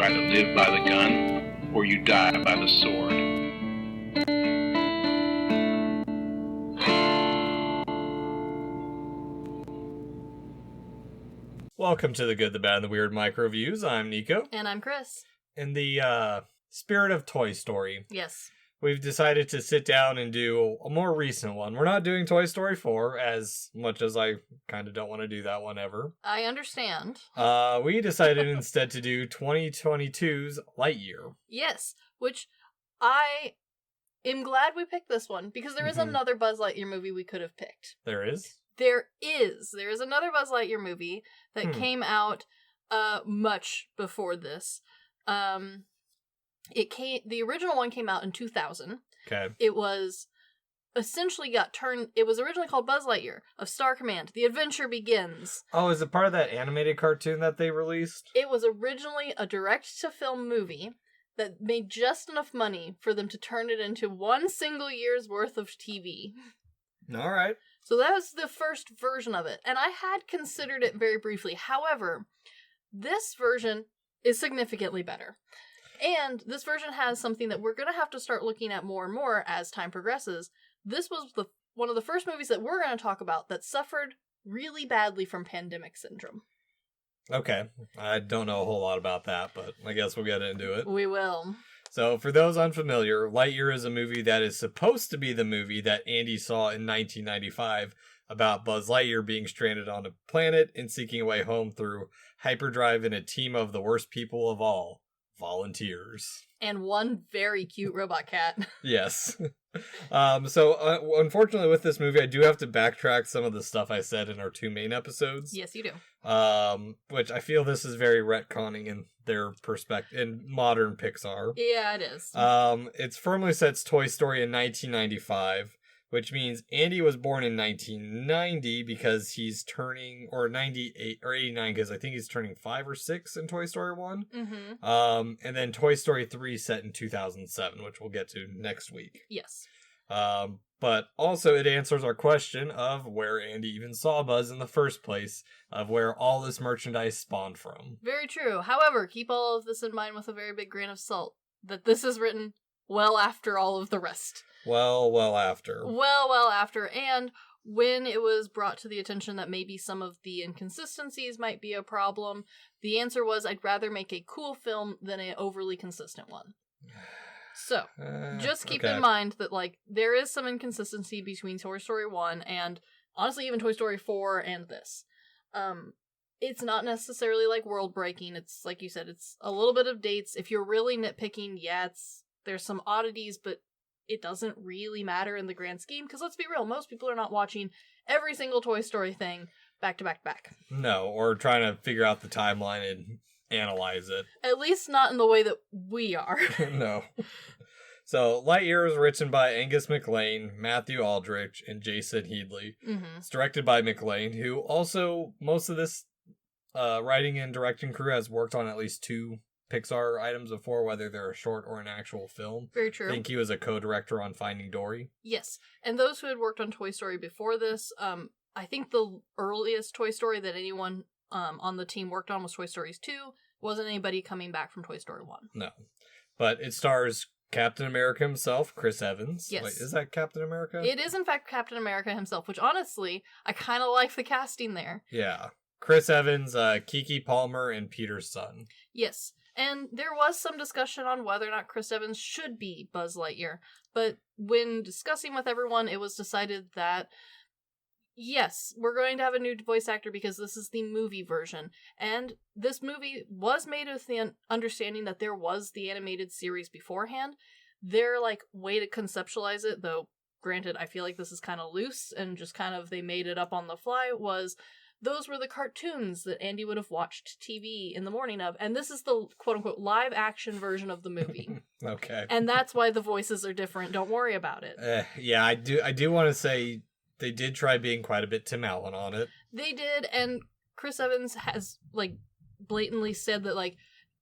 either live by the gun or you die by the sword. Welcome to the Good, the Bad, and the Weird MicroViews. I'm Nico. And I'm Chris. In the spirit of Toy Story, Yes. we've decided to sit down and do a more recent one. We're not doing Toy Story 4, as much as I kind of don't want to do that one ever. I understand. We decided instead to do 2022's Lightyear. Yes, which I am glad we picked this one, because there is another Buzz Lightyear movie we could have picked. There is? There is another Buzz Lightyear movie that came out much before this. The original one came out in 2000. Okay. It was essentially it was originally called Buzz Lightyear of Star Command. The Adventure Begins. Oh, is it part of that animated cartoon that they released? It was originally a direct-to-film movie that made just enough money for them to turn it into one single year's worth of TV. All right. So that was the first version of it, and I had considered it very briefly. However, this version is significantly better. And this version has something that we're going to have to start looking at more and more as time progresses. This was one of the first movies that we're going to talk about that suffered really badly from pandemic syndrome. Okay. I don't know a whole lot about that, but I guess we'll get into it. We will. So, for those unfamiliar, Lightyear is a movie that is supposed to be the movie that Andy saw in 1995 about Buzz Lightyear being stranded on a planet and seeking a way home through hyperdrive in a team of the worst people of all, volunteers. And one very cute robot cat. Yes. Unfortunately with this movie, I do have to backtrack some of the stuff I said in our two main episodes. Yes, you do. Which I feel this is very retconning in their perspective, in modern Pixar. Yeah, it is. It firmly sets Toy Story in 1995, which means Andy was born in 1990 because he's turning, or 98, or 89, because I think he's turning 5 or 6 in Toy Story 1. Mm-hmm. And then Toy Story 3 set in 2007, which we'll get to next week. Yes. But also it answers our question of where Andy even saw Buzz in the first place, of where all this merchandise spawned from. Very true. However, keep all of this in mind with a very big grain of salt, that this is written well after all of the rest. Well after. Well after. And when it was brought to the attention that maybe some of the inconsistencies might be a problem, the answer was, I'd rather make a cool film than an overly consistent one. So, just keep in mind that, there is some inconsistency between Toy Story 1 and, honestly, even Toy Story 4 and this. It's not necessarily, world-breaking. It's, like you said, it's a little bit of dates. If you're really nitpicking, there's some oddities, but it doesn't really matter in the grand scheme, because let's be real, most people are not watching every single Toy Story thing back to back to back. No, or trying to figure out the timeline and analyze it. At least not in the way that we are. No. So, Lightyear is written by Angus MacLane, Matthew Aldrich, and Jason Headley. Mm-hmm. It's directed by MacLane, who also, most of this writing and directing crew has worked on at least 2 Pixar items before, whether they're a short or an actual film. Very true. I think he was a co-director on Finding Dory. Yes, and those who had worked on Toy Story before this, I think the earliest Toy Story that anyone on the team worked on was Toy Story 2. Wasn't anybody coming back from Toy Story 1. No. But it stars Captain America himself, Chris Evans. Yes. Wait, is that Captain America? It is, in fact, Captain America himself, which, honestly, I kind of like the casting there. Yeah. Chris Evans, Kiki Palmer, and Peter's son. Yes. And there was some discussion on whether or not Chris Evans should be Buzz Lightyear. But when discussing with everyone, it was decided that, yes, we're going to have a new voice actor because this is the movie version. And this movie was made with the understanding that there was the animated series beforehand. Their, way to conceptualize it, though, granted, I feel like this is kind of loose and just kind of they made it up on the fly, was those were the cartoons that Andy would have watched TV in the morning of, and this is the quote-unquote live-action version of the movie. Okay. And that's why the voices are different. Don't worry about it. Yeah, I do want to say they did try being quite a bit Tim Allen on it. They did, and Chris Evans has, blatantly said that,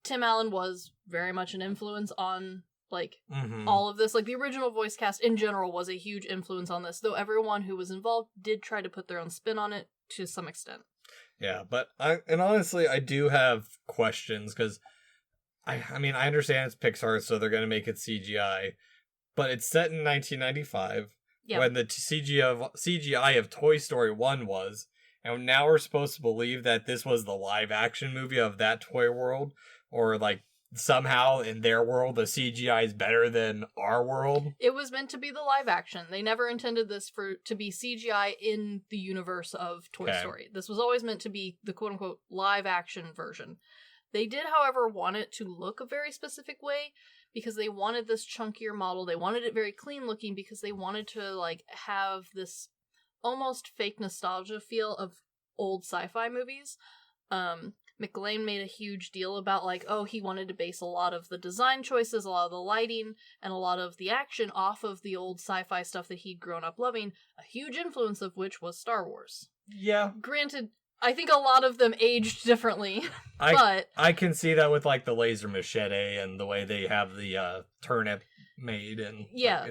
Tim Allen was very much an influence on, all of this. The original voice cast in general was a huge influence on this, though everyone who was involved did try to put their own spin on it to some extent. Yeah, but honestly, I do have questions, because I mean, I understand it's Pixar, so they're going to make it CGI, but it's set in 1995 when the CGI of Toy Story 1 was, and now we're supposed to believe that this was the live action movie of that toy world, or like somehow in their world the CGI is better than our world. It was meant to be the live action. They never intended this to be CGI in the universe of Toy Story. This was always meant to be the quote unquote live action version. They did, however, want it to look a very specific way because they wanted this chunkier model. They wanted it very clean looking because they wanted to like have this almost fake nostalgia feel of old sci-fi movies. McLean made a huge deal about like, oh, he wanted to base a lot of the design choices, a lot of the lighting, and a lot of the action off of the old sci-fi stuff that he'd grown up loving, a huge influence of which was Star Wars. Yeah. Granted, I think a lot of them aged differently, but... I can see that with like the laser machete and the way they have the turnip made. And yeah.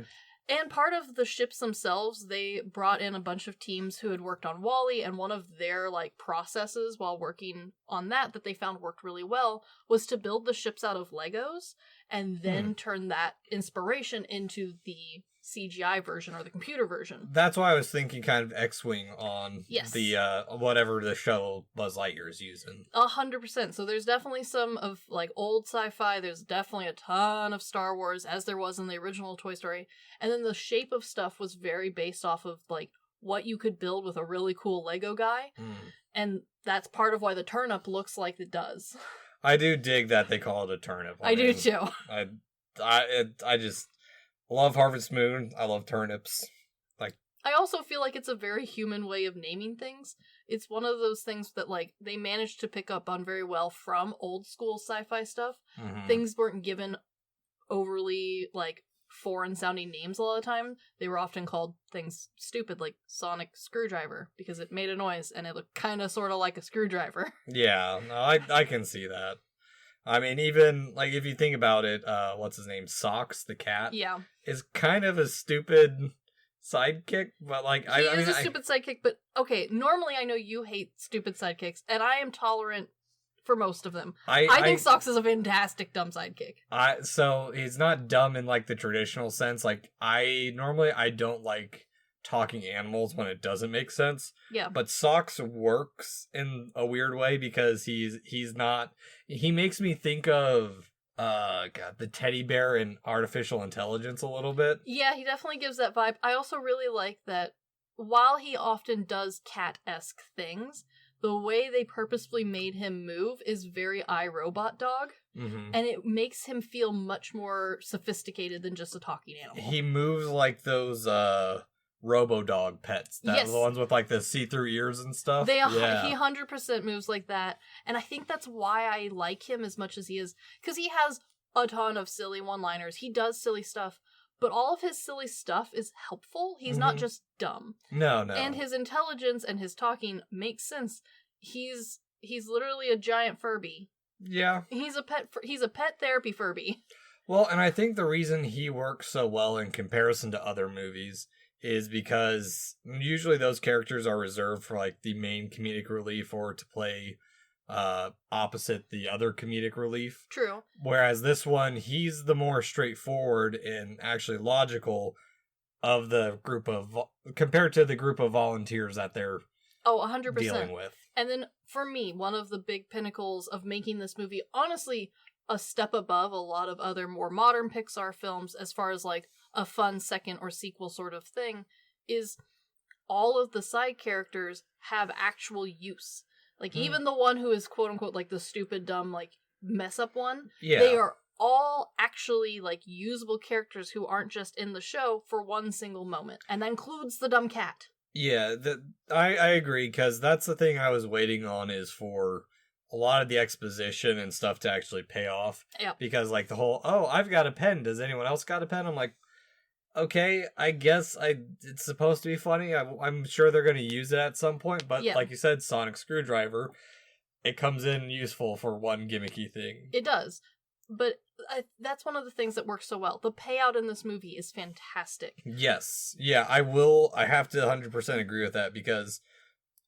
And part of the ships themselves, they brought in a bunch of teams who had worked on WALL-E, and one of their like processes while working on that they found worked really well was to build the ships out of Legos and then turn that inspiration into the CGI version or the computer version. That's why I was thinking kind of X-Wing on the whatever the shuttle Buzz Lightyear is using. 100%. So there's definitely some of like old sci-fi. There's definitely a ton of Star Wars, as there was in the original Toy Story. And then the shape of stuff was very based off of like what you could build with a really cool Lego guy. And that's part of why the turnip looks like it does. I do dig that they call it a turnip. I do too. I just love Harvest Moon. I love turnips. Like, I also feel like it's a very human way of naming things. It's one of those things that like they managed to pick up on very well from old school sci-fi stuff. Things weren't given overly like foreign sounding names a lot of the time. They were often called things stupid like sonic screwdriver because it made a noise and it looked kind of sort of like a screwdriver. Yeah, no, I can see that. I mean, even, like, if you think about it, what's his name? Socks, the cat? Yeah. Is kind of a stupid sidekick, but, like, he is a stupid sidekick, but, okay, normally I know you hate stupid sidekicks, and I am tolerant for most of them. I think Socks is a fantastic dumb sidekick. So, he's not dumb in, like, the traditional sense. Like, I don't like talking animals when it doesn't make sense. Yeah. But Socks works in a weird way because he makes me think of the teddy bear in Artificial Intelligence a little bit. Yeah, he definitely gives that vibe. I also really like that while he often does cat-esque things, the way they purposefully made him move is very iRobot Dog. And it makes him feel much more sophisticated than just a talking animal. He moves like those Robo-Dog pets. The ones with like the see-through ears and stuff. He 100% moves like that. And I think that's why I like him as much as he is. Because he has a ton of silly one-liners. He does silly stuff. But all of his silly stuff is helpful. He's not just dumb. No. And his intelligence and his talking makes sense. He's literally a giant Furby. Yeah. He's a pet therapy Furby. Well, and I think the reason he works so well in comparison to other movies is because usually those characters are reserved for like the main comedic relief or to play opposite the other comedic relief. True. Whereas this one, he's the more straightforward and actually logical of the group of compared to the group of volunteers that they're 100% dealing with. And then for me, one of the big pinnacles of making this movie, honestly, a step above a lot of other more modern Pixar films as far as like a fun second or sequel sort of thing, is all of the side characters have actual use. Like even the one who is quote unquote like the stupid dumb like mess up one, they are all actually like usable characters who aren't just in the show for one single moment. And that includes the dumb cat. Yeah, I agree, because that's the thing I was waiting on, is for a lot of the exposition and stuff to actually pay off. Yeah. Because like the whole, I've got a pen, does anyone else got a pen? I'm like, okay, I guess it's supposed to be funny. I'm sure they're going to use it at some point, but like you said, sonic screwdriver, it comes in useful for one gimmicky thing. It does. But that's one of the things that works so well. The payout in this movie is fantastic. Yes. Yeah, I have to 100% agree with that, because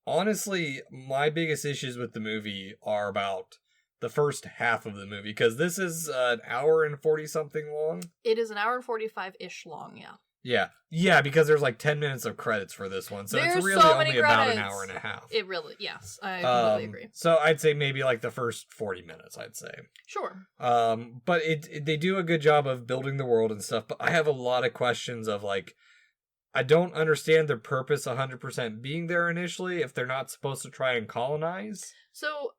honestly, my biggest issues with the movie are about the first half of the movie, because this is an hour and 40 something long. It is an hour and 45-ish long, yeah. Yeah, because there's like 10 minutes of credits for this one, so There's it's really so only many about an credits. hour and a half. It really, yes, I completely agree. So I'd say maybe like the first 40 minutes, I'd say. Sure. But they do a good job of building the world and stuff, but I have a lot of questions of like, I don't understand their purpose 100% being there initially if they're not supposed to try and colonize. So,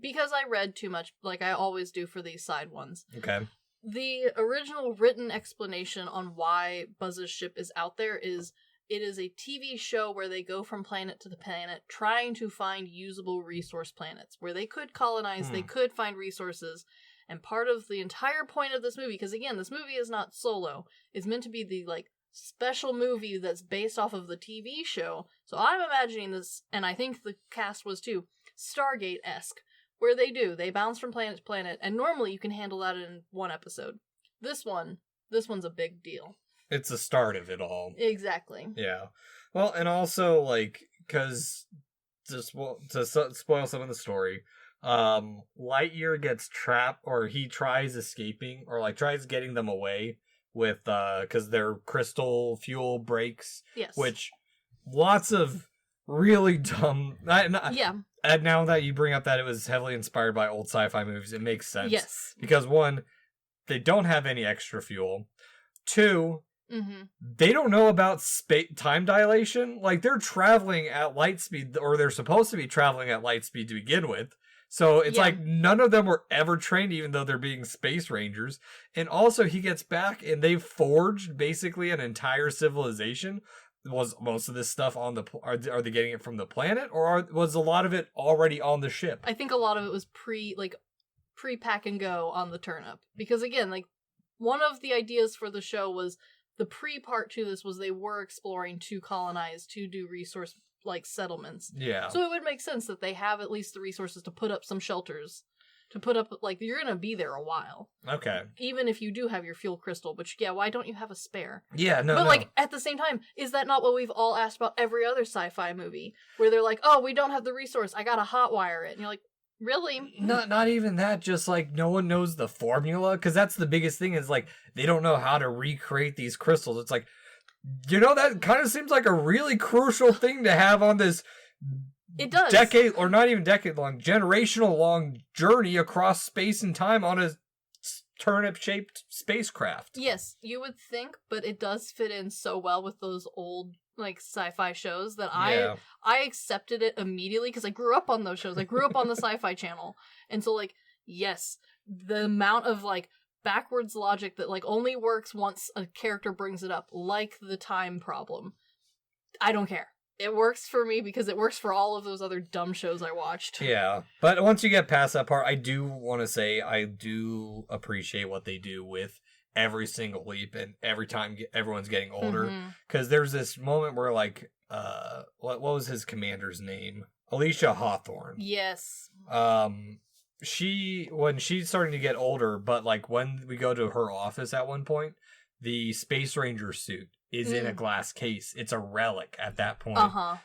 because I read too much, like I always do for these side ones. Okay. The original written explanation on why Buzz's ship is out there is it is a TV show where they go from planet to the planet trying to find usable resource planets where they could colonize, they could find resources. And part of the entire point of this movie, because again, this movie is not Solo, is meant to be the like special movie that's based off of the TV show. So I'm imagining this, and I think the cast was too, Stargate-esque, where they bounce from planet to planet, and normally you can handle that in one episode. This one's a big deal. It's the start of it all. Exactly. Yeah. Well, and also, like, because to spoil some of the story, Lightyear gets trapped, or he tries escaping, or like tries getting them away with, because their crystal fuel breaks. Yes. Which, lots of really dumb... Yeah. And now that you bring up that it was heavily inspired by old sci-fi movies, it makes sense. Yes. Because one, they don't have any extra fuel. Two, they don't know about time dilation. Like, they're traveling at light speed, or they're supposed to be traveling at light speed to begin with. So it's like none of them were ever trained, even though they're being space rangers. And also, he gets back and they've forged basically an entire civilization. Was most of this stuff on the... Are they getting it from the planet, or was a lot of it already on the ship? I think a lot of it was pre-pack and go on the turnip. Because again, like, one of the ideas for the show was the pre-part to this was they were exploring to colonize, to do resource, like, settlements. Yeah. So it would make sense that they have at least the resources to put up some shelters. To put up, like, you're gonna be there a while. Okay. Even if you do have your fuel crystal, but yeah, why don't you have a spare? Yeah, no, But, no. like, at the same time, is that not what we've all asked about every other sci-fi movie? Where they're like, oh, we don't have the resource, I gotta hotwire it. And you're like, really? Not even that, just, like, no one knows the formula, because that's the biggest thing, is, like, they don't know how to recreate these crystals. It's like, you know, that kind of seems like a really crucial thing to have on this... It does. Decade, or not even decade-long, generational-long journey across space and time on a turnip-shaped spacecraft. Yes, you would think, but it does fit in so well with those old, like, sci-fi shows that I accepted it immediately, because I grew up on those shows. I grew up on the Sci-Fi Channel. And so, like, yes, the amount of, like, backwards logic that, like, only works once a character brings it up, like the time problem. I don't care. It works for me because it works for all of those other dumb shows I watched. Yeah, but once you get past that part, I do want to say I do appreciate what they do with every single leap and every time everyone's getting older. Because there's this moment where, like, what was his commander's name? Alicia Hawthorne. Yes. When she's starting to get older, but, like, when we go to her office at one point, the Space Ranger suit is in a glass case. It's a relic at that point.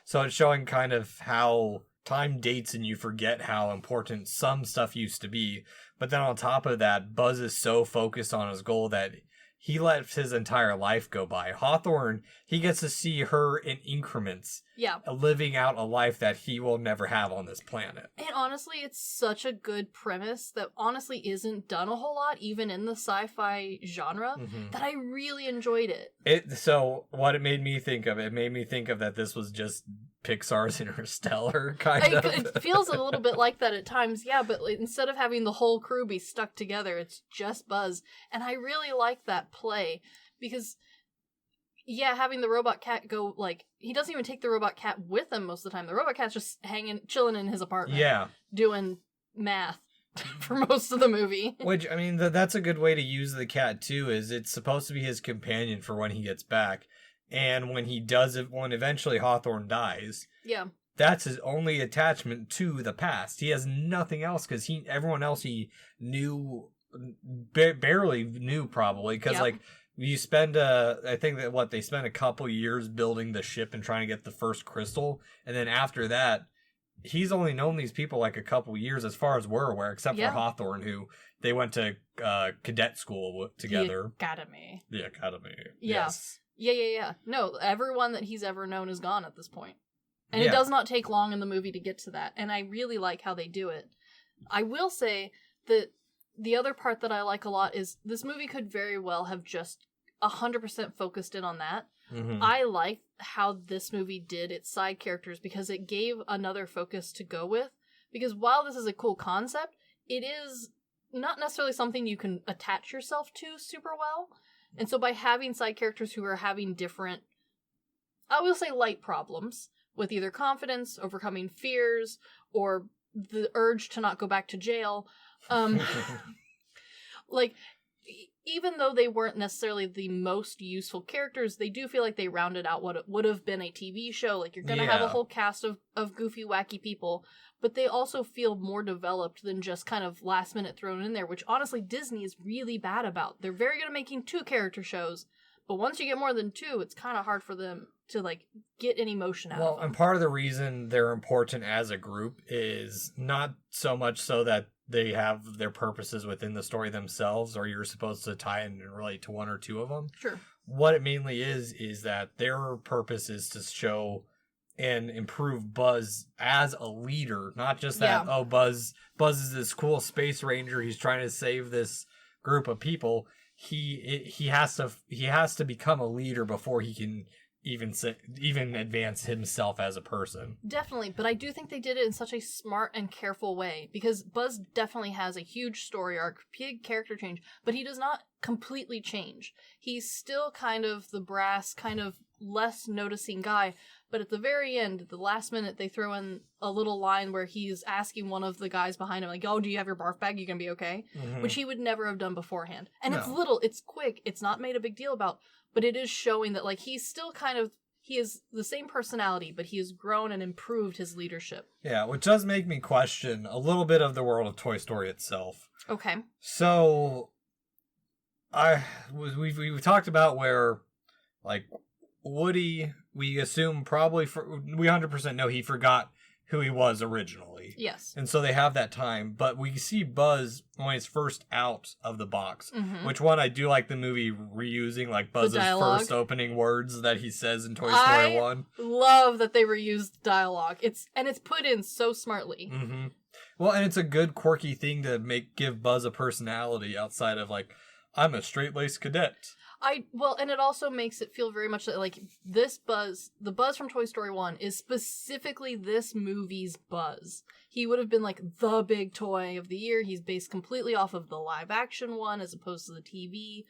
So it's showing kind of how time dates and you forget how important some stuff used to be. But then on top of that, Buzz is so focused on his goal that he lets his entire life go by. Hawthorne, he gets to see her in increments. Yeah. Living out a life that he will never have on this planet. And honestly, it's such a good premise that honestly isn't done a whole lot, even in the sci-fi genre, that I really enjoyed it. So what it made me think of that this was just Pixar's Interstellar, kind of. It feels a little bit like that at times, yeah, but instead of having the whole crew be stuck together, it's just Buzz. And I really like that play, because... yeah, having the robot cat go, like, he doesn't even take the robot cat with him most of the time. The robot cat's just chilling in his apartment. Yeah. Doing math for most of the movie. Which, I mean, that's a good way to use the cat, too, is it's supposed to be his companion for when he gets back. And when he does it, when eventually Hawthorne dies, yeah, that's his only attachment to the past. He has nothing else, because everyone else he knew, barely knew, probably, because, like, you spend, I think that they spent a couple years building the ship and trying to get the first crystal, and then after that, he's only known these people like a couple years as far as we're aware, except for Hawthorne, who they went to cadet school together. The academy. Yeah. Yes. Yeah. No, everyone that he's ever known is gone at this point. And it does not take long in the movie to get to that. And I really like how they do it. I will say that the other part that I like a lot is this movie could very well have just 100% focused in on that. Mm-hmm. I like how this movie did its side characters because it gave another focus to go with. Because while this is a cool concept, it is not necessarily something you can attach yourself to super well. And so by having side characters who are having different, I will say light problems, with either confidence, overcoming fears, or the urge to not go back to jail. Like, even though they weren't necessarily the most useful characters, they do feel like they rounded out what it would have been a TV show. Like, you're gonna have a whole cast of goofy, wacky people, but they also feel more developed than just kind of last minute thrown in there, which honestly Disney is really bad about. They're very good at making 2 character shows, but once you get more than 2, it's kind of hard for them to, like, get any emotion out of them. And part of the reason they're important as a group is not so much so that they have their purposes within the story themselves, or you're supposed to tie in and relate to 1 or 2 of them. Sure. What it mainly is that their purpose is to show and improve Buzz as a leader, not just that, Buzz is this cool space ranger, he's trying to save this group of people. He has to become a leader before he can even advance himself as a person. Definitely, but I do think they did it in such a smart and careful way, because Buzz definitely has a huge story arc, big character change, but he does not completely change. He's still kind of the brass, kind of less noticing guy, but at the very end, the last minute, they throw in a little line where he's asking one of the guys behind him, like, oh, do you have your barf bag? You gonna be okay? Mm-hmm. Which he would never have done beforehand. And it's little, it's quick, it's not made a big deal about, but it is showing that, like, he's still kind of, he is the same personality, but he has grown and improved his leadership. Yeah, which does make me question a little bit of the world of Toy Story itself. Okay. So, we've talked about where, like, Woody, we assume we 100% know he forgot who he was originally. Yes. And so they have that time, but we see Buzz when he's first out of the box, which one I do like the movie reusing, like Buzz's first opening words that he says in Toy Story 1. I love that they reused dialogue. It's put in so smartly. Mm-hmm. Well, and it's a good quirky thing to give Buzz a personality outside of, like, I'm a straight-laced cadet. And it also makes it feel very much like this Buzz, the Buzz from Toy Story 1 is specifically this movie's Buzz. He would have been like the big toy of the year. He's based completely off of the live action one as opposed to the TV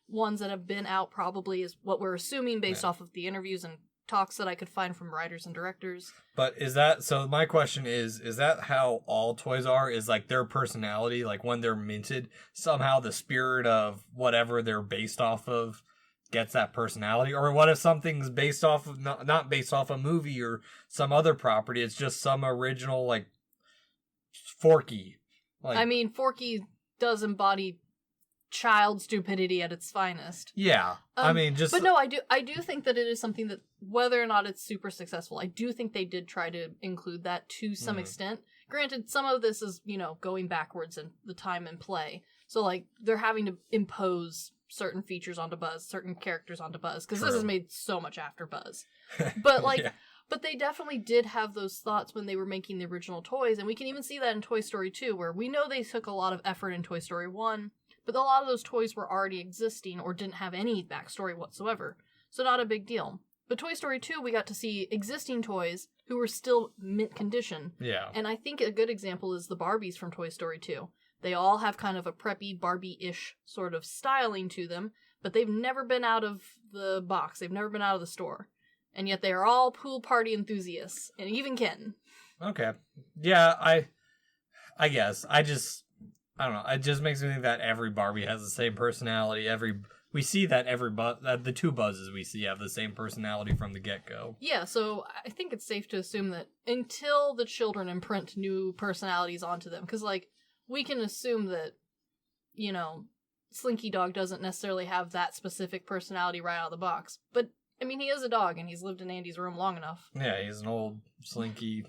ones that have been out, probably is what we're assuming based off of the interviews and talks that I could find from writers and directors. But so my question is that how all toys are? Is like their personality, like when they're minted, somehow the spirit of whatever they're based off of gets that personality? Or what if something's based off of, not based off a movie or some other property, it's just some original, like, Forky? Like, I mean, Forky does embody child stupidity at its finest. Yeah. I mean, just... But no, I do think that it is something that, whether or not it's super successful, I do think they did try to include that to some extent. Granted, some of this is, going backwards in the time and play. So, like, they're having to impose certain features onto Buzz, certain characters onto Buzz, because this is made so much after Buzz. But, like... yeah. But they definitely did have those thoughts when they were making the original toys, and we can even see that in Toy Story 2, where we know they took a lot of effort in Toy Story 1, but a lot of those toys were already existing or didn't have any backstory whatsoever, so not a big deal. But Toy Story 2, we got to see existing toys who were still mint condition. Yeah. And I think a good example is the Barbies from Toy Story 2. They all have kind of a preppy Barbie-ish sort of styling to them, but they've never been out of the box. They've never been out of the store. And yet they are all pool party enthusiasts, and even Ken. Okay. Yeah, I guess. I don't know. It just makes me think that every Barbie has the same personality. We see that the 2 Buzzes we see have the same personality from the get-go. Yeah, so I think it's safe to assume that until the children imprint new personalities onto them, because, like, we can assume that, Slinky Dog doesn't necessarily have that specific personality right out of the box, but I mean, he is a dog, and he's lived in Andy's room long enough. Yeah, he's an old, slinky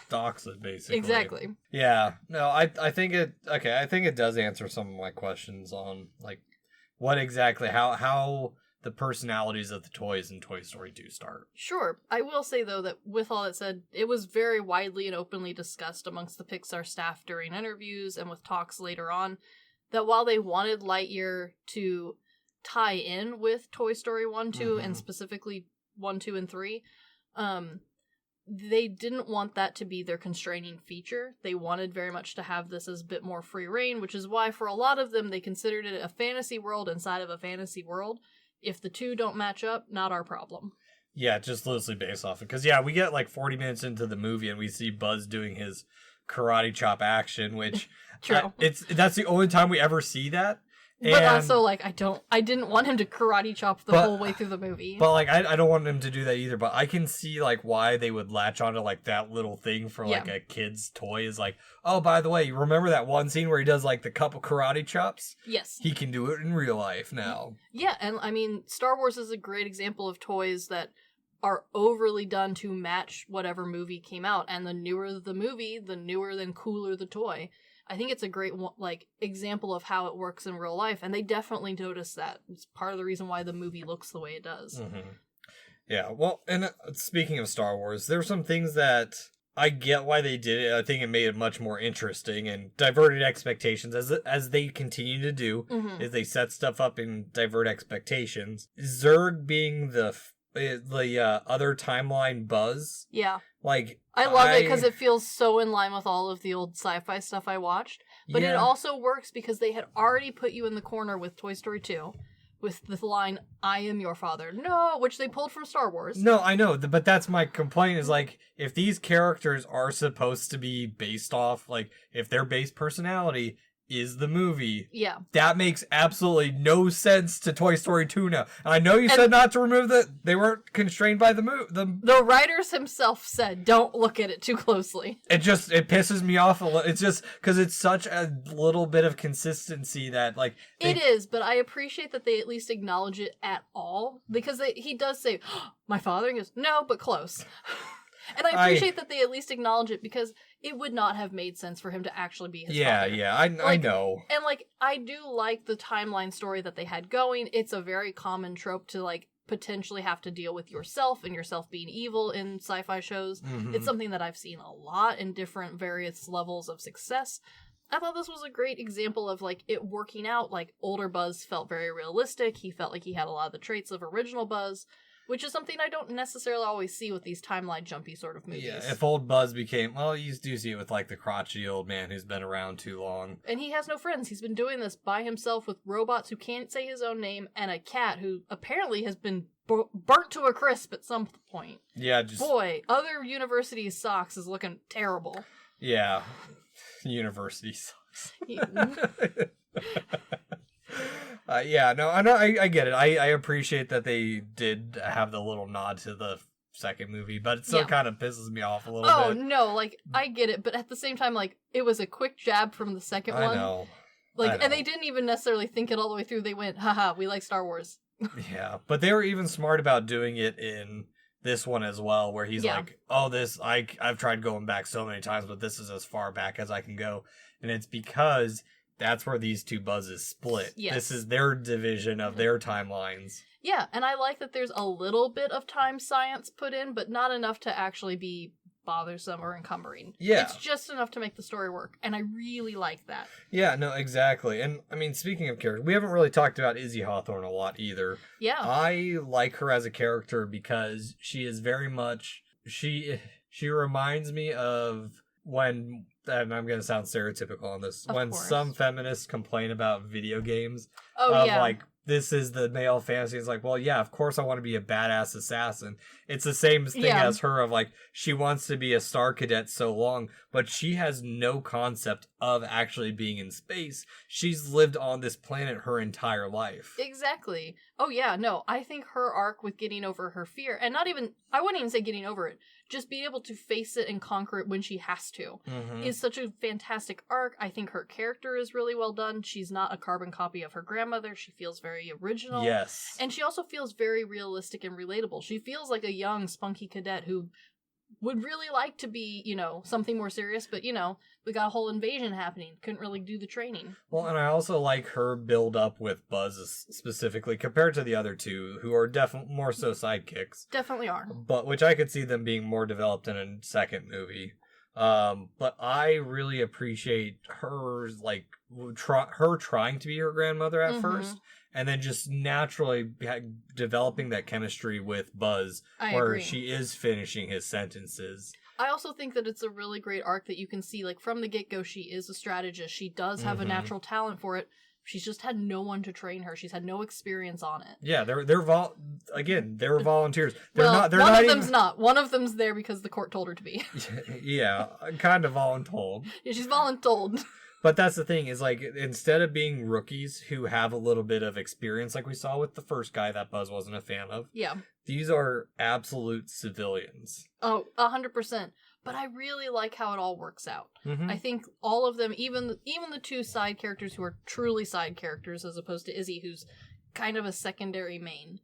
docks it, basically. Exactly. Yeah. No, I think it does answer some of my questions on, like, what exactly, how the personalities of the toys in Toy Story 2 start. Sure. I will say, though, that with all that said, it was very widely and openly discussed amongst the Pixar staff during interviews and with talks later on that while they wanted Lightyear to tie in with Toy Story 1, 2, and specifically 1, 2, and 3, they didn't want that to be their constraining feature. They wanted very much to have this as a bit more free reign, which is why for a lot of them they considered it a fantasy world inside of a fantasy world. If the two don't match up, not our problem. Yeah, just loosely based off it. Because, yeah, we get like 40 minutes into the movie and we see Buzz doing his karate chop action, which True. That's the only time we ever see that. But also, like, I didn't want him to karate chop the whole way through the movie. But, like, I don't want him to do that either. But I can see, like, why they would latch onto, like, that little thing for, like, a kid's toy is like, oh, by the way, you remember that one scene where he does, like, the couple karate chops? Yes. He can do it in real life now. Yeah, and, I mean, Star Wars is a great example of toys that are overly done to match whatever movie came out. And the newer the movie, the newer then cooler the toy. I think it's a great, like, example of how it works in real life, and they definitely notice that. It's part of the reason why the movie looks the way it does. Mm-hmm. Yeah, well, and speaking of Star Wars, there are some things that I get why they did it. I think it made it much more interesting and diverted expectations, as they continue to do, is they set stuff up and divert expectations. Zurg being the other timeline Buzz. Yeah. Like, I love it because it feels so in line with all of the old sci-fi stuff I watched. But it also works because they had already put you in the corner with Toy Story 2 with the line, I am your father. No, which they pulled from Star Wars. No, I know, but that's my complaint is, like, if these characters are supposed to be based off, like, if their base personality is the movie. Yeah. That makes absolutely no sense to Toy Story 2 now. And I know you said not to remove they weren't constrained by the movie. The writers himself said, don't look at it too closely. It pisses me off a little. It's just because it's such a little bit of consistency that, like... It is, but I appreciate that they at least acknowledge it at all. Because he does say, oh, my father? And he goes, no, but close. And I appreciate that they at least acknowledge it because it would not have made sense for him to actually be his father. Yeah, I know. And, like, I do like the timeline story that they had going. It's a very common trope to, like, potentially have to deal with yourself and yourself being evil in sci-fi shows. It's something that I've seen a lot in different various levels of success. I thought this was a great example of, like, it working out. Like, older Buzz felt very realistic. He felt like he had a lot of the traits of original Buzz, which is something I don't necessarily always see with these timeline jumpy sort of movies. Yeah, if old Buzz became... Well, you do see it with, like, the crotchety old man who's been around too long. And he has no friends. He's been doing this by himself with robots who can't say his own name and a cat who apparently has been burnt to a crisp at some point. Yeah, just... Boy, other university socks is looking terrible. Yeah. University socks. Yeah, no, I get it. I appreciate that they did have the little nod to the second movie, but it still kind of pisses me off a little bit. Oh, no, like, I get it, but at the same time, like, it was a quick jab from the second one. I know. Like, and they didn't even necessarily think it all the way through. They went, haha, we like Star Wars. Yeah, but they were even smart about doing it in this one as well, where he's like, oh, I've tried going back so many times, but this is as far back as I can go. And it's because... that's where these two Buzzes split. Yes. This is their division of their timelines. Yeah, and I like that there's a little bit of time science put in, but not enough to actually be bothersome or encumbering. Yeah. It's just enough to make the story work, and I really like that. Yeah, no, exactly. And, I mean, speaking of characters, we haven't really talked about Izzy Hawthorne a lot either. Yeah. I like her as a character because she is very much... She reminds me of when... and I'm going to sound stereotypical on this, when some feminists complain about video games, like, this is the male fantasy. It's like, well, yeah, of course I want to be a badass assassin. It's the same thing as her of, like, she wants to be a star cadet so long, but she has no concept of actually being in space. She's lived on this planet her entire life. Exactly. Oh, yeah, no, I think her arc with getting over her fear, and I wouldn't even say getting over it, just being able to face it and conquer it when she has to, is such a fantastic arc. I think her character is really well done. She's not a carbon copy of her grandmother. She feels very original. Yes. And she also feels very realistic and relatable. She feels like a young, spunky cadet who would really like to be, something more serious, but, we got a whole invasion happening. Couldn't really do the training. Well, and I also like her build up with Buzz specifically compared to the other two, who are definitely more so sidekicks. Definitely are. But which I could see them being more developed in a second movie. But I really appreciate her, like, her trying to be her grandmother at first, and then just naturally developing that chemistry with Buzz, where agree. she is finishing his sentences. I also think that it's a really great arc that you can see, like, from the get-go, she is a strategist. She does have a natural talent for it. She's just had no one to train her. She's had no experience on it. Yeah, they're volunteers. One of them's not. One of them's there because the court told her to be. Yeah, kind of voluntold. Yeah, she's voluntold. But that's the thing, is like, instead of being rookies who have a little bit of experience, like we saw with the first guy that Buzz wasn't a fan of, yeah, these are absolute civilians. Oh, 100%. But I really like how it all works out. I think all of them, even the two side characters who are truly side characters, as opposed to Izzy, who's kind of a secondary main,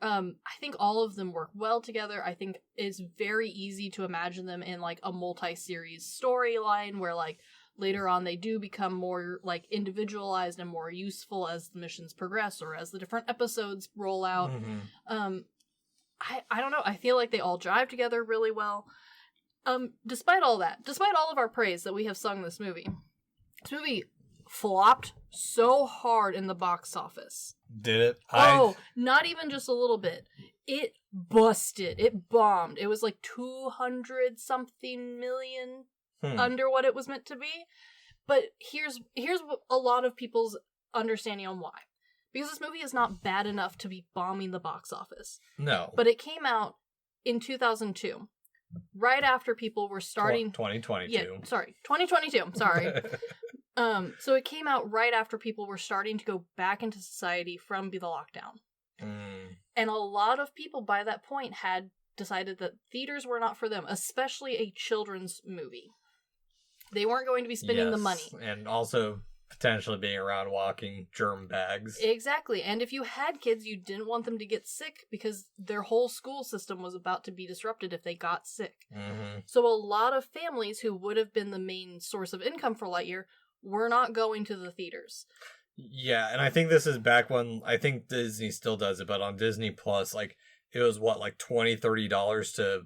I think all of them work well together. I think it's very easy to imagine them in, like, a multi-series storyline where, like, later on they do become more, like, individualized and more useful as the missions progress or as the different episodes roll out. I don't know. I feel like they all jive together really well. Despite all that, despite all of our praise that we have sung this movie flopped so hard in the box office. Did it? Not even just a little bit. It busted. It bombed. It was like 200 something million under what it was meant to be. But here's a lot of people's understanding on why. Because this movie is not bad enough to be bombing the box office. No. But it came out in 2002. Right after people were starting... 2022. Yeah, sorry. 2022. Sorry. So it came out right after people were starting to go back into society from the lockdown. And a lot of people by that point had decided that theaters were not for them, especially a children's movie. They weren't going to be spending the money. And also potentially being around walking germ bags. Exactly. And if you had kids, you didn't want them to get sick because their whole school system was about to be disrupted if they got sick. So a lot of families who would have been the main source of income for Lightyear were not going to the theaters. Yeah, and I think this is back when, I think Disney still does it, but on Disney Plus, like, it was like $20, $30 to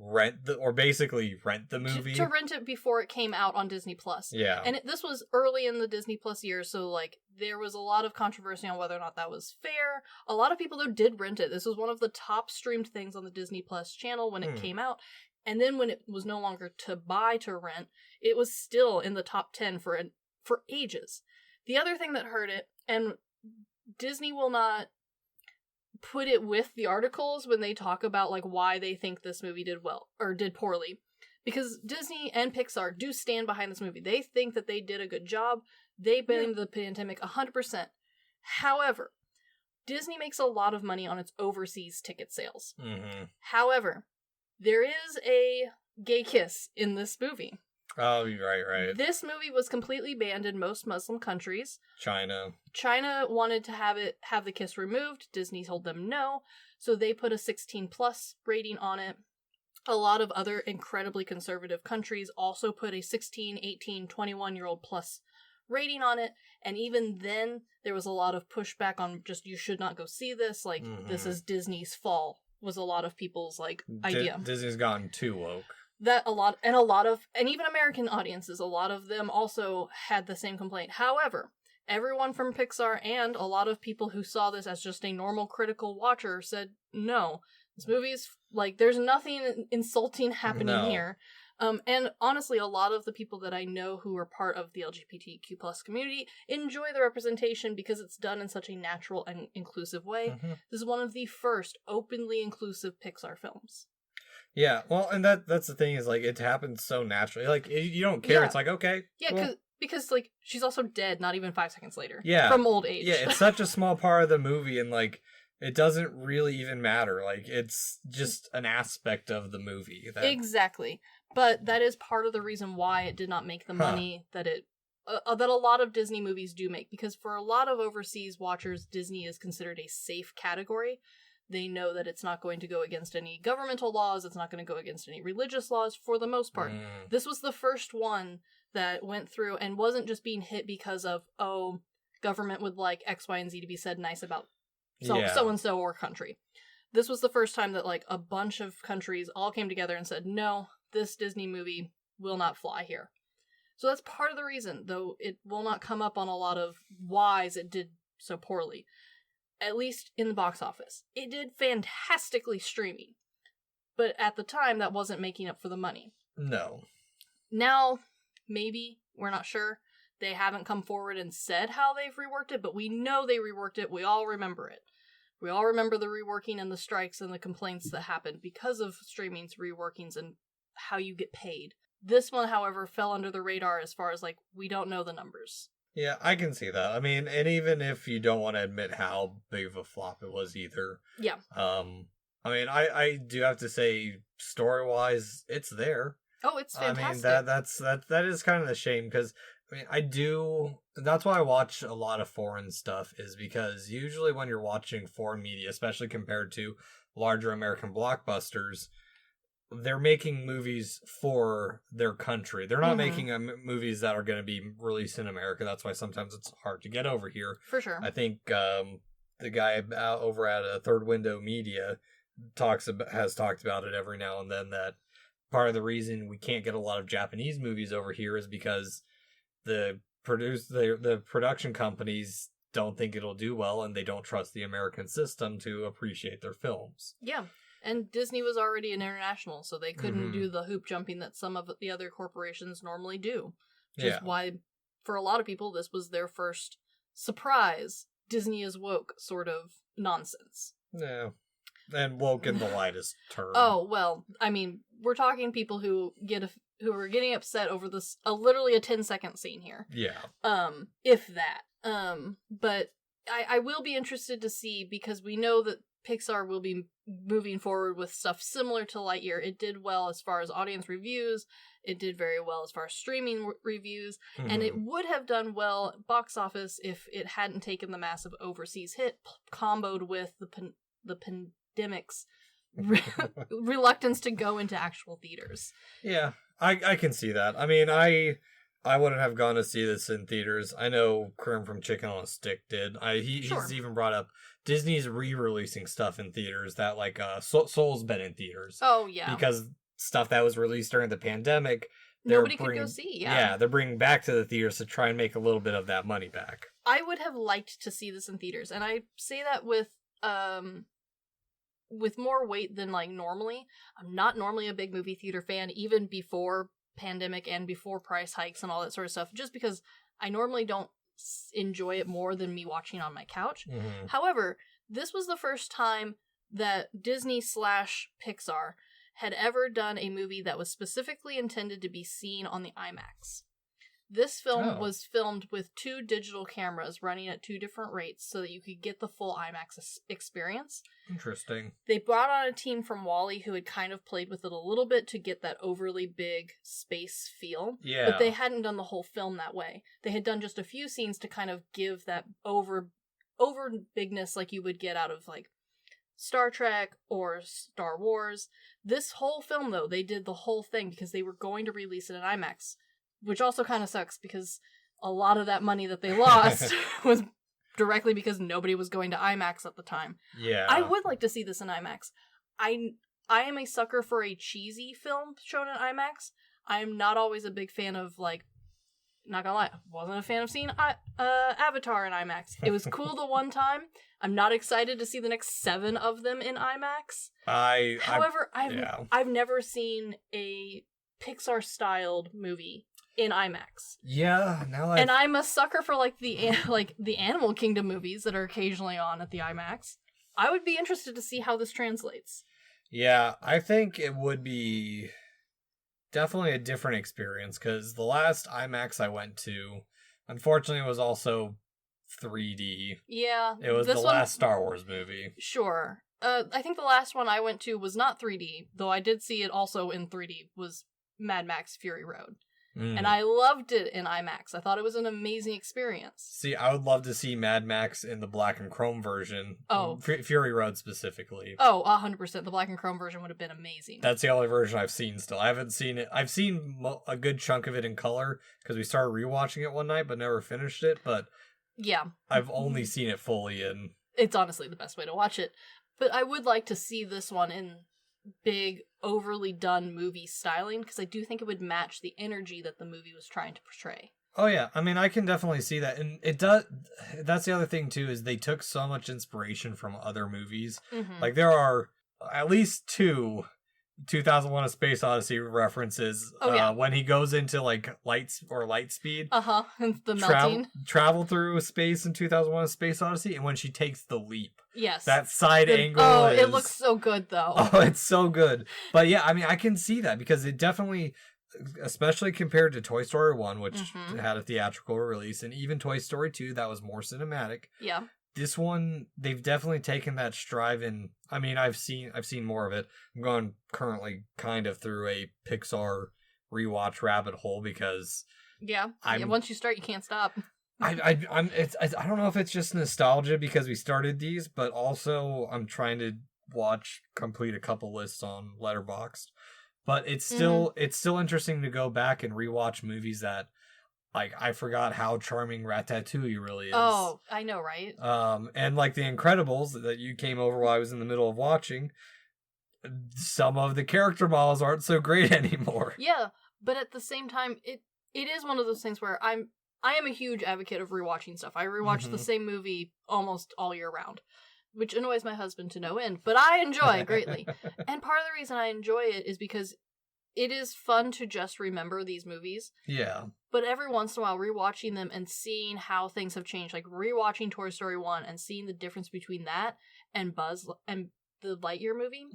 rent the movie. To rent it before it came out on Disney Plus. Yeah. And this was early in the Disney Plus years, so, like, there was a lot of controversy on whether or not that was fair. A lot of people, though, did rent it. This was one of the top streamed things on the Disney Plus channel when it came out. And then when it was no longer to buy to rent, it was still in the top 10 for ages. The other thing that hurt it, and Disney will not put it with the articles when they talk about, like, why they think this movie did well or did poorly, because Disney and Pixar do stand behind this movie. They think that they did a good job. They blamed the pandemic 100%. However, Disney makes a lot of money on its overseas ticket sales. However, there is a gay kiss in this movie. Oh, right. This movie was completely banned in most Muslim countries. China wanted to have the kiss removed. Disney told them no, so they put a 16+ rating on it. A lot of other incredibly conservative countries also put a 16, 18, 21-year-old plus rating on it, and even then, there was a lot of pushback on just, you should not go see this, like, this is Disney's fault, was a lot of people's, like, idea. Disney's gotten too woke. And even American audiences, a lot of them also had the same complaint. However, everyone from Pixar and a lot of people who saw this as just a normal critical watcher said, no, this movie's, like, there's nothing insulting happening here. And honestly, a lot of the people that I know who are part of the LGBTQ plus community enjoy the representation because it's done in such a natural and inclusive way. This is one of the first openly inclusive Pixar films. Yeah, well, and that's the thing, is, like, it happens so naturally. Like, you don't care. Yeah. It's like, okay. Yeah, well, because, like, she's also dead not even 5 seconds later. Yeah. From old age. Yeah, it's such a small part of the movie, and, like, it doesn't really even matter. Like, it's just an aspect of the movie. Exactly. But that is part of the reason why it did not make the money that that a lot of Disney movies do make. Because for a lot of overseas watchers, Disney is considered a safe category. They know that it's not going to go against any governmental laws. It's not going to go against any religious laws for the most part. This was the first one that went through and wasn't just being hit because of, oh, government would like X, Y, and Z to be said nice about so-and-so or country. This was the first time that like a bunch of countries all came together and said, no, this Disney movie will not fly here. So that's part of the reason, though it will not come up on a lot of whys it did so poorly. At least in the box office. It did fantastically streaming. But at the time, that wasn't making up for the money. No. Now, maybe, we're not sure. They haven't come forward and said how they've reworked it, but we know they reworked it. We all remember it. We all remember the reworking and the strikes and the complaints that happened because of streaming's reworkings and how you get paid. This one, however, fell under the radar as far as, like, we don't know the numbers. Yeah, I can see that. I mean, and even if you don't want to admit how big of a flop it was either. Yeah. I mean, I do have to say, story-wise, it's there. Oh, it's fantastic. I mean, that is kind of a shame, because, I mean, that's why I watch a lot of foreign stuff, is because usually when you're watching foreign media, especially compared to larger American blockbusters, they're making movies for their country. They're not making movies that are going to be released in America. That's why sometimes it's hard to get over here. For sure. I think the guy over at Third Window Media has talked about it every now and then, that part of the reason we can't get a lot of Japanese movies over here is because the production companies don't think it'll do well, and they don't trust the American system to appreciate their films. Yeah. And Disney was already an international, so they couldn't do the hoop jumping that some of the other corporations normally do. Which is why, for a lot of people, this was their first surprise, Disney is woke sort of nonsense. Yeah. And woke in the lightest term. Oh, well, I mean, we're talking people who are getting upset over this, literally a 10-second scene here. Yeah. If that. But I will be interested to see, because we know that Pixar will be moving forward with stuff similar to Lightyear. It did well as far as audience reviews. It did very well as far as streaming reviews. And it would have done well box office if it hadn't taken the massive overseas hit comboed with the pandemic's reluctance to go into actual theaters. Yeah, I can see that. I mean, I wouldn't have gone to see this in theaters. I know Krim from Chicken on a Stick did. He's even brought up Disney's re-releasing stuff in theaters that, like, Soul's been in theaters. Oh, yeah. Because stuff that was released during the pandemic, nobody could go see, Yeah, they're bringing back to the theaters to try and make a little bit of that money back. I would have liked to see this in theaters, and I say that with more weight than, like, normally. I'm not normally a big movie theater fan, even before pandemic and before price hikes and all that sort of stuff, just because I normally don't enjoy it more than me watching on my couch. However, this was the first time that Disney / Pixar had ever done a movie that was specifically intended to be seen on the IMAX. This film was filmed with 2 digital cameras running at 2 different rates so that you could get the full IMAX experience. Interesting. They brought on a team from WALL-E who had kind of played with it a little bit to get that overly big space feel. Yeah. But they hadn't done the whole film that way. They had done just a few scenes to kind of give that over bigness like you would get out of, like, Star Trek or Star Wars. This whole film, though, they did the whole thing because they were going to release it in IMAX. Which also kind of sucks because a lot of that money that they lost was directly because nobody was going to IMAX at the time. Yeah. I would like to see this in IMAX. I am a sucker for a cheesy film shown in IMAX. I'm not always a big fan of, like, not gonna lie, wasn't a fan of seeing Avatar in IMAX. It was cool the one time. I'm not excited to see the next 7 of them in IMAX. However, I've never seen a Pixar-styled movie in IMAX. Yeah, and I'm a sucker for, like, the Animal Kingdom movies that are occasionally on at the IMAX. I would be interested to see how this translates. Yeah, I think it would be definitely a different experience, because the last IMAX I went to, unfortunately, was also 3D. Yeah. It was the last Star Wars movie. Sure. I think the last one I went to was not 3D, though I did see it also in 3D, was Mad Max Fury Road. And I loved it in IMAX. I thought it was an amazing experience. See, I would love to see Mad Max in the black and chrome version. Oh. Fury Road specifically. Oh, 100%. The black and chrome version would have been amazing. That's the only version I've seen still. I haven't seen it. I've seen a good chunk of it in color because we started rewatching it one night but never finished it. But yeah, I've only seen it fully in... It's honestly the best way to watch it. But I would like to see this one in big, overly done movie styling, because I do think it would match the energy that the movie was trying to portray. Oh yeah, I mean, I can definitely see that, and it does. That's the other thing too, is they took so much inspiration from other movies. Mm-hmm. Like there are at least 2 2001: A Space Odyssey references. Oh, yeah. When he goes into like light speed. The melting. Travel through space in 2001: A Space Odyssey, and when she takes the leap. Yes. That side angle. Oh, it looks so good though. Oh, it's so good. But yeah, I mean, I can see that because it definitely, especially compared to Toy Story 1, which had a theatrical release, and even Toy Story 2, that was more cinematic. Yeah. This one, they've definitely taken that stride in. I mean, I've seen more of it. I'm going currently kind of through a Pixar rewatch rabbit hole because once you start, you can't stop. I don't know if it's just nostalgia because we started these, but also I'm trying to complete a couple lists on Letterboxd. But it's still interesting to go back and rewatch movies that, like, I forgot how charming Ratatouille really is. Oh, I know, right? And like The Incredibles that you came over while I was in the middle of watching, some of the character models aren't so great anymore. Yeah, but at the same time, it is one of those things where I am a huge advocate of rewatching stuff. I rewatch the same movie almost all year round, which annoys my husband to no end, but I enjoy it greatly. And part of the reason I enjoy it is because it is fun to just remember these movies. Yeah. But every once in a while, rewatching them and seeing how things have changed, like rewatching Toy Story 1 and seeing the difference between that and Buzz and the Lightyear movie,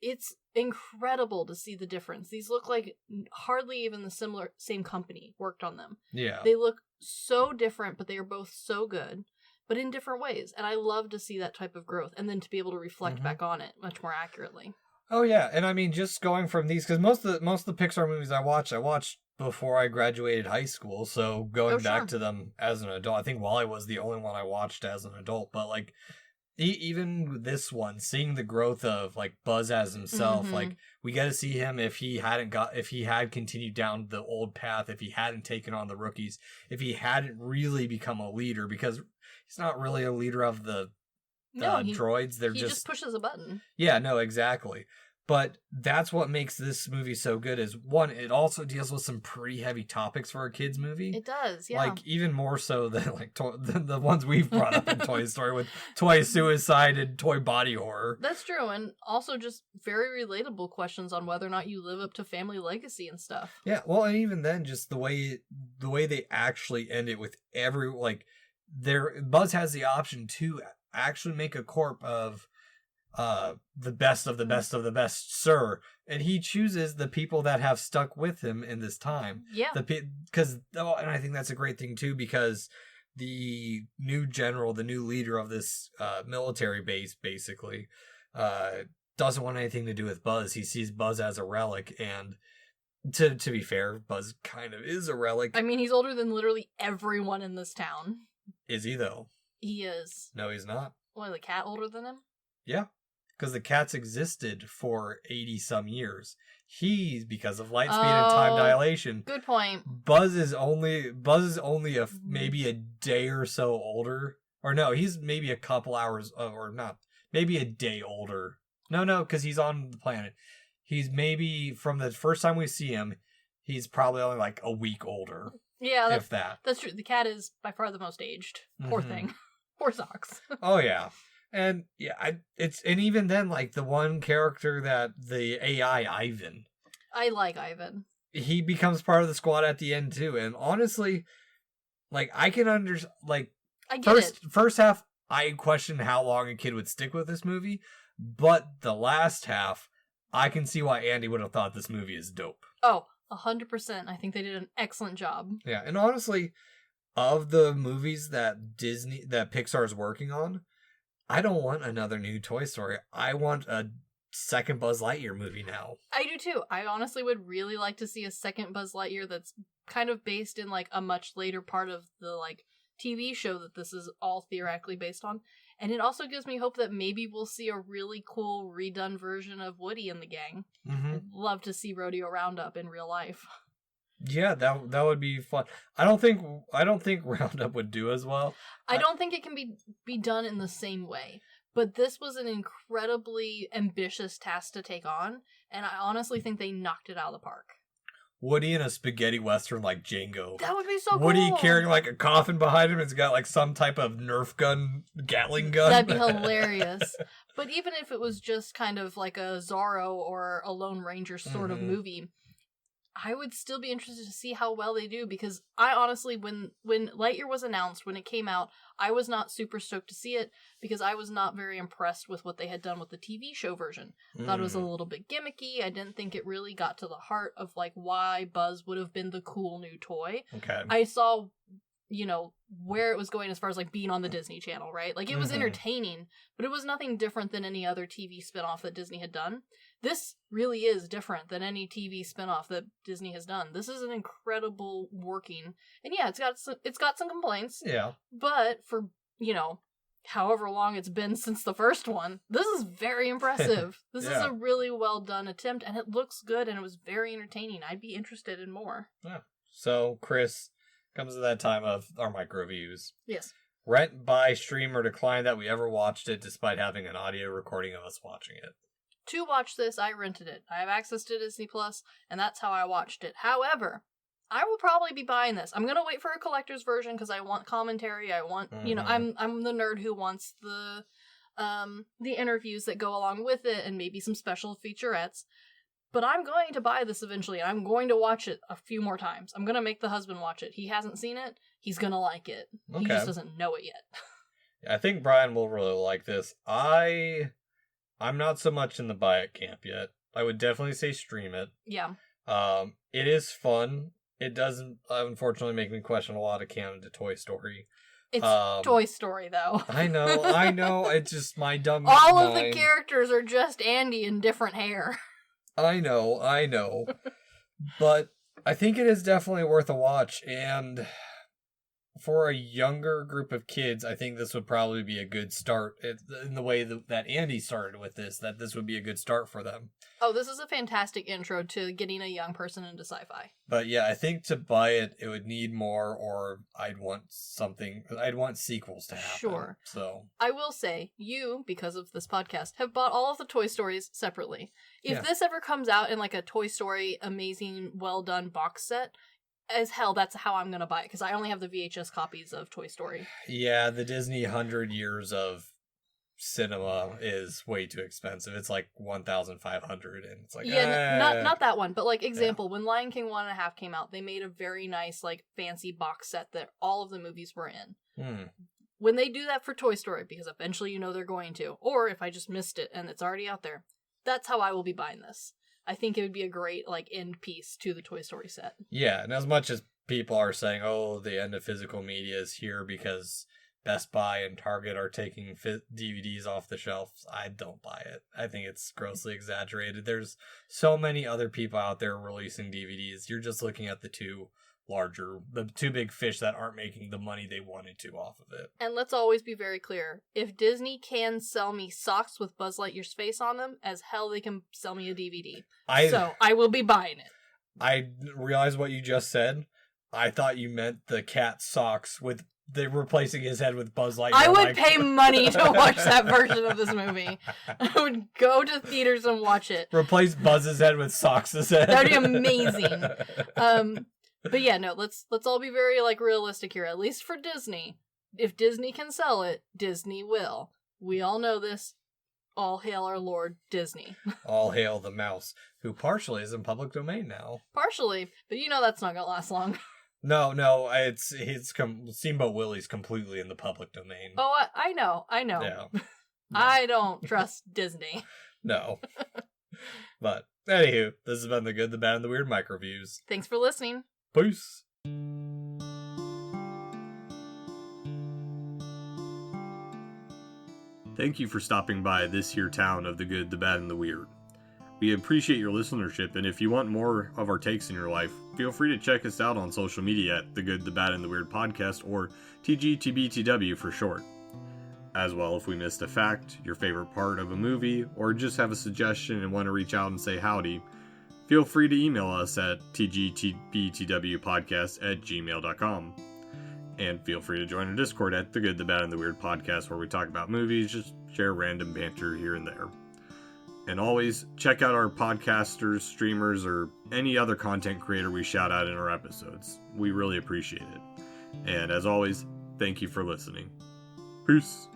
it's incredible to see the difference. These look like hardly even the same company worked on them. Yeah. They look so different, but they are both so good, but in different ways. And I love to see that type of growth and then to be able to reflect back on it much more accurately. Oh yeah, and I mean, just going from these, because most of the Pixar movies I watched before I graduated high school, so going back to them as an adult, I think WALL-E was the only one I watched as an adult, but like, even this one, seeing the growth of like Buzz as himself, like we get to see him if he had continued down the old path, if he hadn't taken on the rookies, if he hadn't really become a leader, because he's not really a leader of the droids. He just pushes a button. Yeah, no, exactly. But that's what makes this movie so good is, one, it also deals with some pretty heavy topics for a kid's movie. It does, yeah. Like, even more so than like the ones we've brought up in Toy Story with toy suicide and toy body horror. That's true, and also just very relatable questions on whether or not you live up to family legacy and stuff. Yeah, well, and even then, just the way they actually end it with Buzz has the option to actually make a corp of the best of the best of the best, sir, and he chooses the people that have stuck with him in this time. Yeah, and I think that's a great thing too, because the new general, the new leader of this military base, basically doesn't want anything to do with Buzz. He sees Buzz as a relic, and to be fair, Buzz kind of is a relic. I mean, he's older than literally everyone in this town. Is he though? He is. No, he's not. What, the cat older than him? Yeah. Because the cats existed for 80-some years. He's, because of light speed and time dilation. Good point. Buzz is only maybe a day or so older. Or no, he's maybe a couple hours, or not, maybe a day older. No, because he's on the planet. He's maybe, from the first time we see him, he's probably only like a week older. Yeah, if that. That's true. The cat is by far the most aged. Poor thing. Poor socks. Oh, yeah. And yeah, and even then, like the one character that the AI Ivan. I like Ivan. He becomes part of the squad at the end too, and honestly, like I can understand. Like I get it. First half, I questioned how long a kid would stick with this movie, but the last half, I can see why Andy would have thought this movie is dope. Oh, 100%. I think they did an excellent job. Yeah, and honestly, of the movies that Pixar is working on, I don't want another new Toy Story. I want a second Buzz Lightyear movie now. I do too. I honestly would really like to see a second Buzz Lightyear that's kind of based in like a much later part of the like TV show that this is all theoretically based on. And it also gives me hope that maybe we'll see a really cool redone version of Woody and the gang. I'd love to see Rodeo Roundup in real life. Yeah, that would be fun. I don't think Roundup would do as well. I don't think it can be done in the same way. But this was an incredibly ambitious task to take on, and I honestly think they knocked it out of the park. Woody in a spaghetti western like Django. That would be so cool. Woody carrying like a coffin behind him. It's got like some type of Nerf gun, Gatling gun. That'd be hilarious. But even if it was just kind of like a Zorro or a Lone Ranger sort of movie, I would still be interested to see how well they do, because I honestly, when Lightyear was announced, when it came out, I was not super stoked to see it because I was not very impressed with what they had done with the TV show version. I thought it was a little bit gimmicky. I didn't think it really got to the heart of like why Buzz would have been the cool new toy. Okay. I saw, where it was going as far as like being on the Disney Channel, right? Like it was entertaining, but it was nothing different than any other TV spinoff that Disney had done. This really is different than any TV spinoff that Disney has done. This is an incredible working, and yeah, it's got some complaints. Yeah. But for, however long it's been since the first one, this is very impressive. This is a really well done attempt, and it looks good, and it was very entertaining. I'd be interested in more. Yeah. So, Chris, comes to that time of our microviews. Yes. Rent, buy, stream, or decline that we ever watched it despite having an audio recording of us watching it. To watch this, I rented it. I have access to Disney Plus, and that's how I watched it. However, I will probably be buying this. I'm gonna wait for a collector's version because I want commentary. I want, I'm the nerd who wants the interviews that go along with it and maybe some special featurettes. But I'm going to buy this eventually. I'm going to watch it a few more times. I'm gonna make the husband watch it. He hasn't seen it. He's gonna like it. Okay. He just doesn't know it yet. I think Brian will really like this. I'm not so much in the buy it camp yet. I would definitely say stream it. Yeah. It is fun. It doesn't, unfortunately, make me question a lot of canon to Toy Story. It's Toy Story, though. I know. It's just my dumb All mind. of the characters are just Andy in different hair. I know. But I think it is definitely worth a watch, and for a younger group of kids, I think this would probably be a good start in the way that Andy started with this, that this would be a good start for them. Oh, this is a fantastic intro to getting a young person into sci-fi. But yeah, I think to buy it, it would need more, or I'd want sequels to happen. Sure. So I will say, you, because of this podcast, have bought all of the Toy Stories separately. If this ever comes out in like a Toy Story amazing, well done box set, as hell, that's how I'm gonna buy it, because I only have the VHS copies of Toy Story. Yeah, the Disney 100 years of cinema is way too expensive. It's like $1,500, and it's like not that one, but like example, when Lion King 1.5 came out, they made a very nice like fancy box set that all of the movies were in. When they do that for Toy Story, because eventually they're going to, or if I just missed it and it's already out there, that's how I will be buying this. I think it would be a great like end piece to the Toy Story set. Yeah, and as much as people are saying, oh, the end of physical media is here because Best Buy and Target are taking DVDs off the shelves, I don't buy it. I think it's grossly exaggerated. There's so many other people out there releasing DVDs. You're just looking at the two big fish that aren't making the money they wanted to off of it. And let's always be very clear. If Disney can sell me socks with Buzz Lightyear's face on them, as hell they can sell me a DVD. So I will be buying it. I realize what you just said. I thought you meant the cat socks with they're replacing his head with Buzz Lightyear. I would pay money to watch that version of this movie. I would go to theaters and watch it. Replace Buzz's head with Socks' head. That'd be amazing. But yeah, no, let's all be very like realistic here. At least for Disney, if Disney can sell it, Disney will. We all know this. All hail our Lord Disney. All hail the mouse, who partially is in public domain now. Partially, but that's not gonna last long. No, it's Steamboat Willie's completely in the public domain. Oh, I know. Yeah. No. I don't trust Disney. No. But anywho, this has been the Good, the Bad, and the Weird microviews. Thanks for listening. Peace. Thank you for stopping by this here town of the Good, the Bad, and the Weird. We appreciate your listenership, and if you want more of our takes in your life, feel free to check us out on social media at The Good, The Bad, and The Weird Podcast, or TGTBTW for short. As well, if we missed a fact, your favorite part of a movie, or just have a suggestion and want to reach out and say howdy, feel free to email us at tgtbtwpodcast@gmail.com. And feel free to join our Discord at The Good, The Bad, and The Weird Podcast, where we talk about movies, just share random banter here and there. And always, check out our podcasters, streamers, or any other content creator we shout out in our episodes. We really appreciate it. And as always, thank you for listening. Peace.